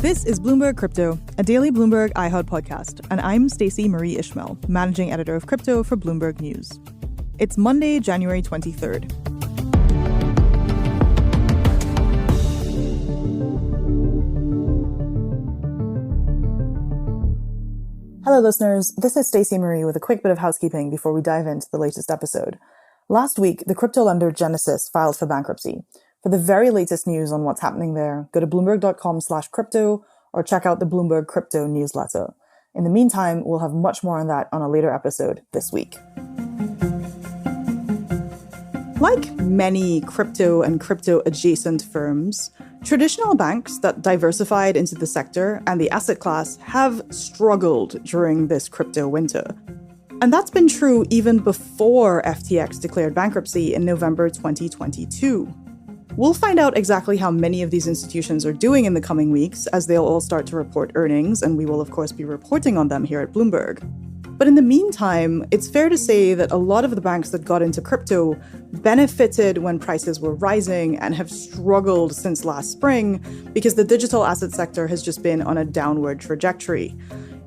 This is Bloomberg Crypto, a daily Bloomberg iHeart podcast, and I'm Stacey Marie Ishmael, managing editor of crypto for Bloomberg News. It's Monday, January 23rd. Hello, listeners. This is Stacey Marie with a quick bit of housekeeping before we dive into the latest episode. Last week, the crypto lender Genesis filed for bankruptcy. For the very latest news on what's happening there, go to bloomberg.com/crypto or check out the Bloomberg Crypto newsletter. In the meantime, we'll have much more on that on a later episode this week. Like many crypto and crypto-adjacent firms, traditional banks that diversified into the sector and the asset class have struggled during this crypto winter. And that's been true even before FTX declared bankruptcy in November 2022. We'll find out exactly how many of these institutions are doing in the coming weeks as they'll all start to report earnings, and we will of course be reporting on them here at Bloomberg. But in the meantime, it's fair to say that a lot of the banks that got into crypto benefited when prices were rising and have struggled since last spring because the digital asset sector has just been on a downward trajectory.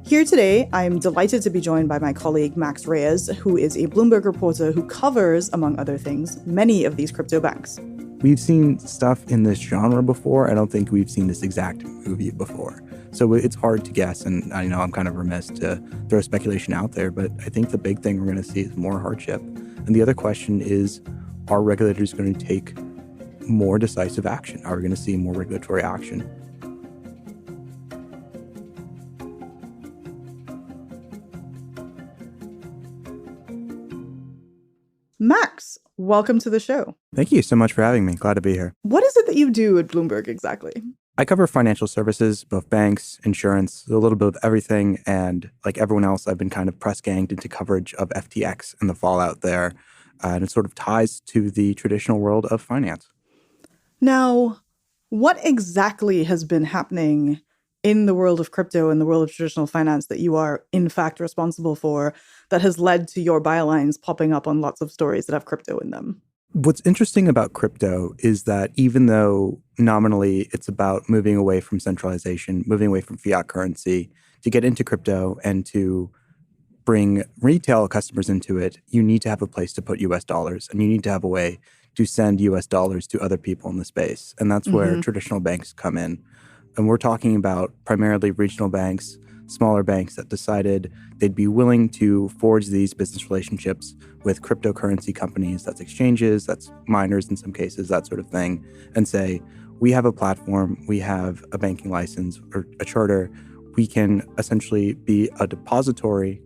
Here today, I'm delighted to be joined by my colleague Max Reyes, who is a Bloomberg reporter who covers, among other things, many of these crypto banks. We've seen stuff in this genre before. I don't think we've seen this exact movie before. So it's hard to guess, and I know I'm kind of remiss to throw speculation out there, but I think the big thing we're going to see is more hardship. And the other question is, are regulators going to take more decisive action? Are we going to see more regulatory action? Max, welcome to the show. Thank you so much for having me. Glad to be here. What is it that you do at Bloomberg exactly? I cover financial services, both banks, insurance, a little bit of everything. And like everyone else, I've been kind of press ganged into coverage of FTX and the fallout there. And it sort of ties to the traditional world of finance. Now, what exactly has been happening in the world of crypto and the world of traditional finance that you are in fact responsible for that has led to your bylines popping up on lots of stories that have crypto in them? What's interesting about crypto is that even though nominally it's about moving away from centralization, moving away from fiat currency, to get into crypto and to bring retail customers into it, you need to have a place to put US dollars, and you need to have a way to send US dollars to other people in the space. And that's where traditional banks come in. And we're talking about primarily regional banks, smaller banks that decided they'd be willing to forge these business relationships with cryptocurrency companies, that's exchanges, that's miners in some cases, that sort of thing, and say, we have a platform, we have a banking license or a charter, we can essentially be a depository,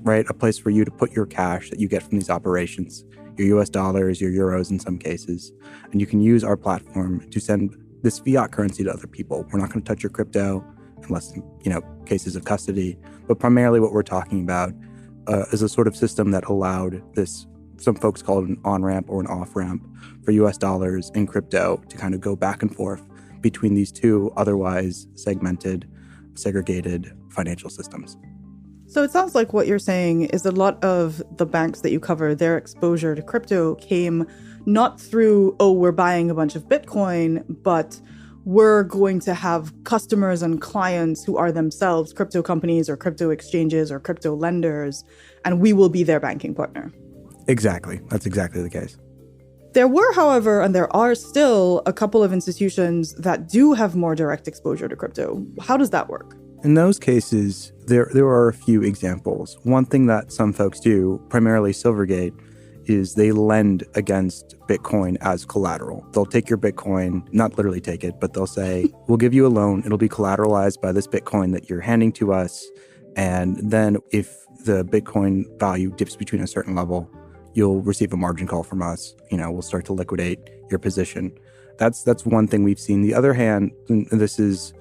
right? A place for you to put your cash that you get from these operations, your US dollars, your euros in some cases, and you can use our platform to send this fiat currency to other people. We're not going to touch your crypto unless, cases of custody. But primarily what we're talking about is a sort of system that allowed this, some folks call it an on-ramp or an off-ramp for US dollars and crypto to kind of go back and forth between these two otherwise segmented, segregated financial systems. So it sounds like what you're saying is a lot of the banks that you cover, their exposure to crypto came not through, we're buying a bunch of Bitcoin, but we're going to have customers and clients who are themselves crypto companies or crypto exchanges or crypto lenders, and we will be their banking partner. Exactly. That's exactly the case. There were, however, and there are still a couple of institutions that do have more direct exposure to crypto. How does that work? In those cases, there are a few examples. One thing that some folks do, primarily Silvergate, is they lend against Bitcoin as collateral. They'll take your Bitcoin, not literally take it, but they'll say, we'll give you a loan. It'll be collateralized by this Bitcoin that you're handing to us. And then if the Bitcoin value dips between a certain level, you'll receive a margin call from us. We'll start to liquidate your position. That's one thing we've seen. The other hand, and this is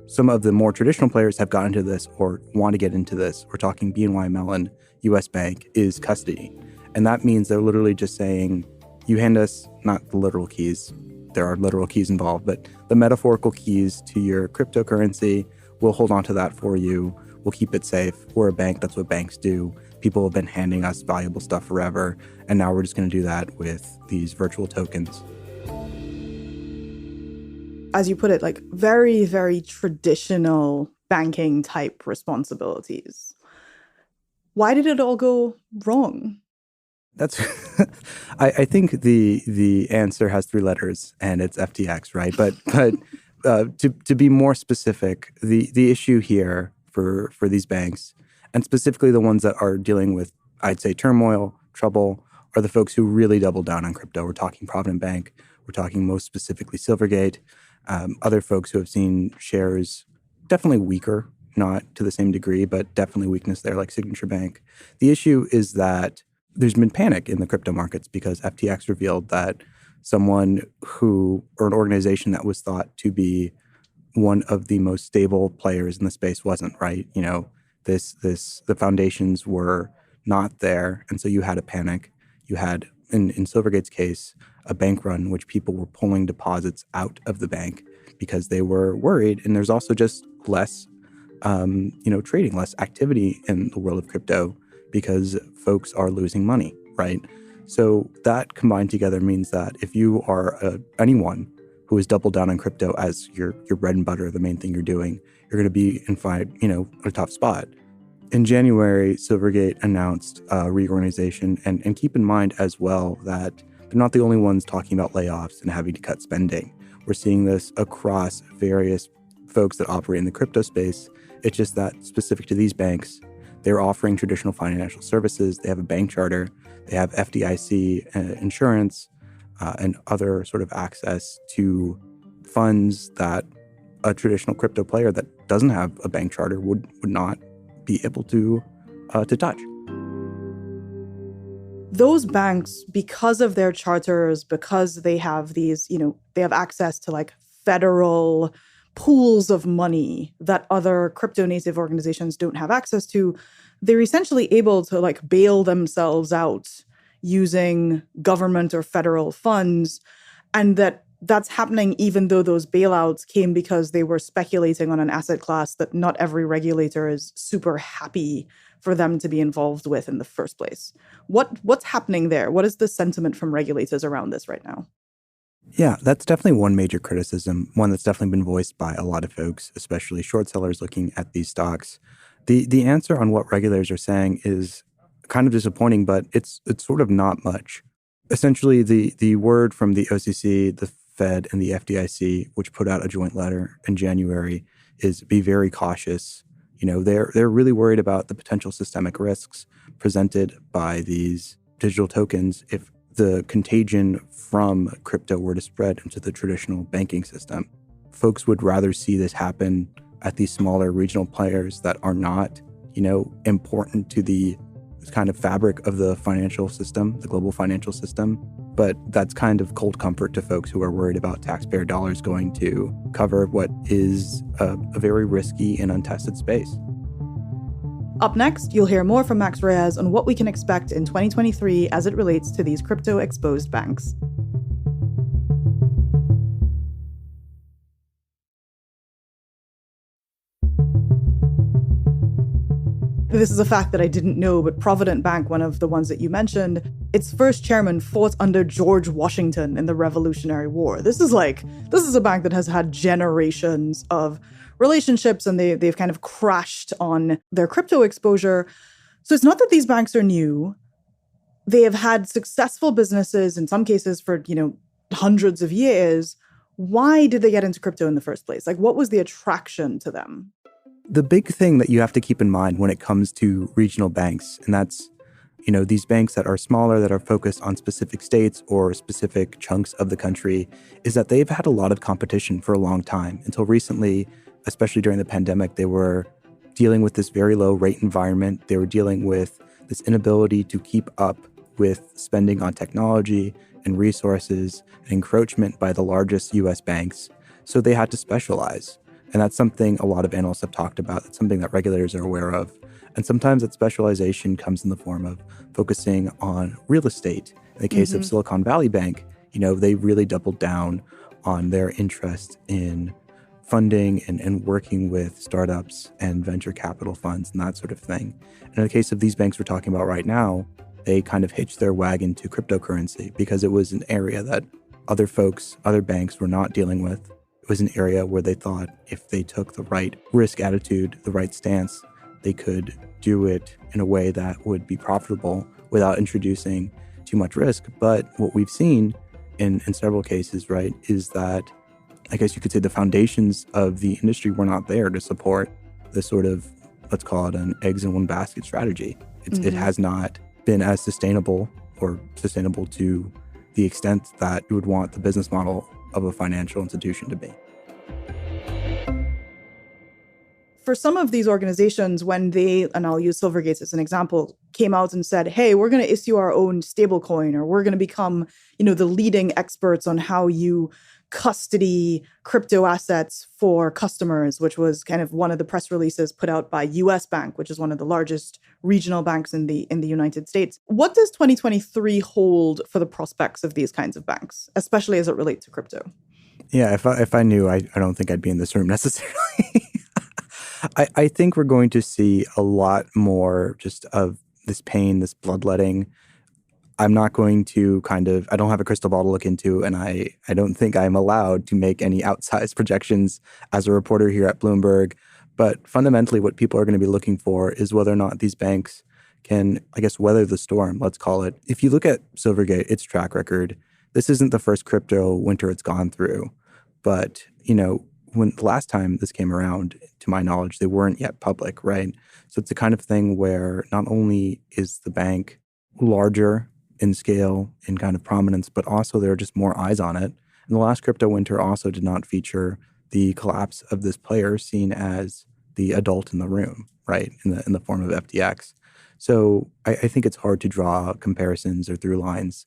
some of the more traditional players have gotten into this or want to get into this. We're talking BNY Mellon, US Bank, is custody. And that means they're literally just saying, you hand us not the literal keys, there are literal keys involved, but the metaphorical keys to your cryptocurrency, we'll hold on to that for you. We'll keep it safe. We're a bank. That's what banks do. People have been handing us valuable stuff forever. And now we're just going to do that with these virtual tokens. as you put it, like very, very traditional banking type responsibilities. Why did it all go wrong? That's I think the answer has three letters and it's FTX, right? But to be more specific, the issue here for these banks, and specifically the ones that are dealing with, I'd say, turmoil, trouble, are the folks who really double down on crypto. We're talking Provident Bank. We're talking most specifically Silvergate. Other folks who have seen shares definitely weaker, not to the same degree, but definitely weakness there, like Signature Bank. The issue is that there's been panic in the crypto markets because FTX revealed that someone who, or an organization that was thought to be one of the most stable players in the space wasn't, right? You know, the foundations were not there. And so you had a panic. You had, in Silvergate's case, a bank run in which people were pulling deposits out of the bank because they were worried. And there's also just less, trading, less activity in the world of crypto because folks are losing money, right? So that combined together means that if you are anyone who has doubled down on crypto as your bread and butter, the main thing you're doing, you're going to be in a tough spot. In January, Silvergate announced a reorganization, and keep in mind as well that they're not the only ones talking about layoffs and having to cut spending. We're seeing this across various folks that operate in the crypto space. It's just that specific to these banks, they're offering traditional financial services. They have a bank charter. They have FDIC insurance and other sort of access to funds that a traditional crypto player that doesn't have a bank charter would not be able to touch. Those banks, because of their charters, because they have these, they have access to like federal pools of money that other crypto native organizations don't have access to, they're essentially able to like bail themselves out using government or federal funds. And that's happening even though those bailouts came because they were speculating on an asset class that not every regulator is super happy for them to be involved with in the first place. What's happening there? What is the sentiment from regulators around this right now? Yeah, that's definitely one major criticism, one that's definitely been voiced by a lot of folks, especially short sellers looking at these stocks. The answer on what regulators are saying is kind of disappointing, but it's sort of not much. Essentially, the word from the OCC, the Fed, and the FDIC, which put out a joint letter in January, is be very cautious. They're really worried about the potential systemic risks presented by these digital tokens if the contagion from crypto were to spread into the traditional banking system. Folks would rather see this happen at these smaller regional players that are not, important to the kind of fabric of the financial system, the global financial system. But that's kind of cold comfort to folks who are worried about taxpayer dollars going to cover what is a very risky and untested space. Up next, you'll hear more from Max Reyes on what we can expect in 2023 as it relates to these crypto-exposed banks. This is a fact that I didn't know, but Provident Bank, one of the ones that you mentioned, its first chairman fought under George Washington in the Revolutionary War. This is a bank that has had generations of relationships, and they've kind of crashed on their crypto exposure. So it's not that these banks are new. They have had successful businesses, in some cases for, hundreds of years. Why did they get into crypto in the first place? Like, what was the attraction to them? The big thing that you have to keep in mind when it comes to regional banks, and that's, these banks that are smaller, that are focused on specific states or specific chunks of the country, is that they've had a lot of competition for a long time. Until recently, especially during the pandemic, they were dealing with this very low rate environment. They were dealing with this inability to keep up with spending on technology and resources and encroachment by the largest US banks. So they had to specialize. And that's something a lot of analysts have talked about. That's something that regulators are aware of. And sometimes that specialization comes in the form of focusing on real estate. In the case of Silicon Valley Bank, they really doubled down on their interest in funding and working with startups and venture capital funds and that sort of thing. And in the case of these banks we're talking about right now, they kind of hitched their wagon to cryptocurrency because it was an area that other banks were not dealing with. it was an area where they thought if they took the right risk attitude, the right stance, they could do it in a way that would be profitable without introducing too much risk. But what we've seen in several cases, right, is that I guess you could say the foundations of the industry were not there to support this sort of, let's call it an eggs in one basket strategy. It has not been as sustainable or sustainable to the extent that you would want the business model of a financial institution to be. For some of these organizations, when they, and I'll use Silvergate as an example, came out and said, hey, we're going to issue our own stablecoin, or we're going to become, the leading experts on how you custody crypto assets for customers, which was kind of one of the press releases put out by US Bank, which is one of the largest regional banks in the United States. What does 2023 hold for the prospects of these kinds of banks, especially as it relates to crypto? Yeah, if I knew, I don't think I'd be in this room necessarily. I think we're going to see a lot more just of this pain, this bloodletting. I'm not going to I don't have a crystal ball to look into, and I don't think I'm allowed to make any outsized projections as a reporter here at Bloomberg. But fundamentally, what people are going to be looking for is whether or not these banks can, I guess, weather the storm, let's call it. If you look at Silvergate, its track record, this isn't the first crypto winter it's gone through. But, when the last time this came around, to my knowledge, they weren't yet public, right? So it's the kind of thing where not only is the bank larger in scale, in kind of prominence, but also there are just more eyes on it. And the last crypto winter also did not feature the collapse of this player seen as the adult in the room, right, in the form of FTX. So I think it's hard to draw comparisons or through lines.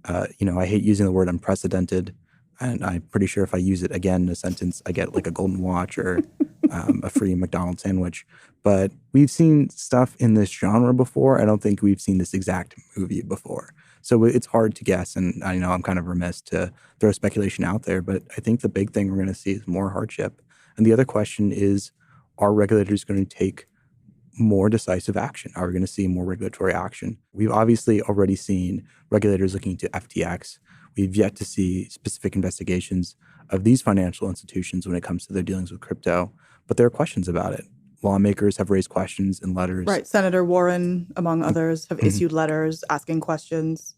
I hate using the word unprecedented, and I'm pretty sure if I use it again in a sentence, I get like a golden watch or a free McDonald's sandwich. But we've seen stuff in this genre before. I don't think we've seen this exact movie before. So it's hard to guess, and I know I'm kind of remiss to throw speculation out there, but I think the big thing we're going to see is more hardship. And the other question is, are regulators going to take more decisive action? Are we going to see more regulatory action? We've obviously already seen regulators looking to FTX. We've yet to see specific investigations of these financial institutions when it comes to their dealings with crypto, but there are questions about it. Lawmakers have raised questions in letters. Right. Senator Warren, among others, have issued letters asking questions.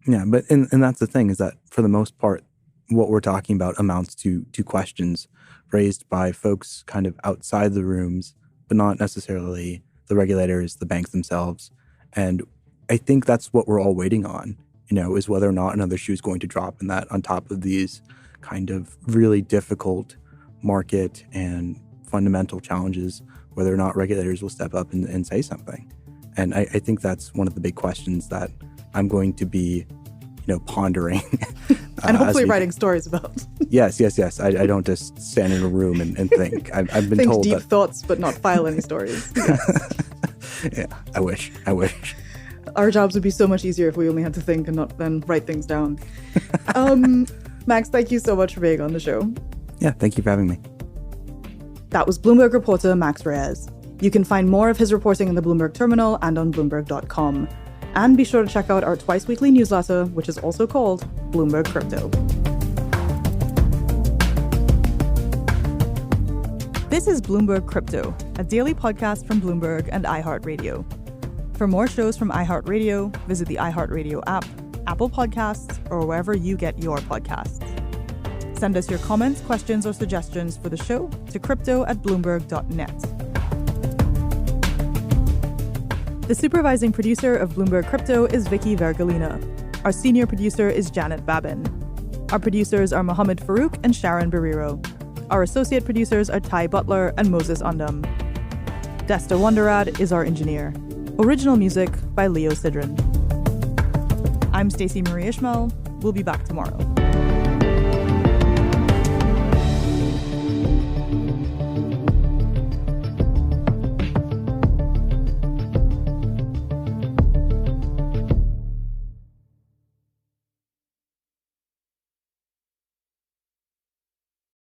Yeah, but and that's the thing, is that for the most part, what we're talking about amounts to questions raised by folks kind of outside the rooms, but not necessarily the regulators, the banks themselves. And I think that's what we're all waiting on, is whether or not another shoe is going to drop, and that on top of these kind of really difficult market and fundamental challenges, whether or not regulators will step up and say something. And I think that's one of the big questions that I'm going to be, pondering. And hopefully writing stories about. Yes. I don't just stand in a room and think. I've been told deep that. thoughts, but not file any stories. Yeah, I wish. Our jobs would be so much easier if we only had to think and not then write things down. Max, thank you so much for being on the show. Yeah, thank you for having me. That was Bloomberg reporter Max Reyes. You can find more of his reporting in the Bloomberg terminal and on Bloomberg.com. And be sure to check out our twice-weekly newsletter, which is also called Bloomberg Crypto. This is Bloomberg Crypto, a daily podcast from Bloomberg and iHeartRadio. For more shows from iHeartRadio, visit the iHeartRadio app, Apple Podcasts, or wherever you get your podcasts. Send us your comments, questions, or suggestions for the show to crypto@bloomberg.net. The supervising producer of Bloomberg Crypto is Vicky Vergolina. Our senior producer is Janet Babin. Our producers are Mohammed Farouk and Sharon Barrero. Our associate producers are Ty Butler and Moses Undum. Desta Wonderad is our engineer. Original music by Leo Sidran. I'm Stacey Marie Ishmael. We'll be back tomorrow.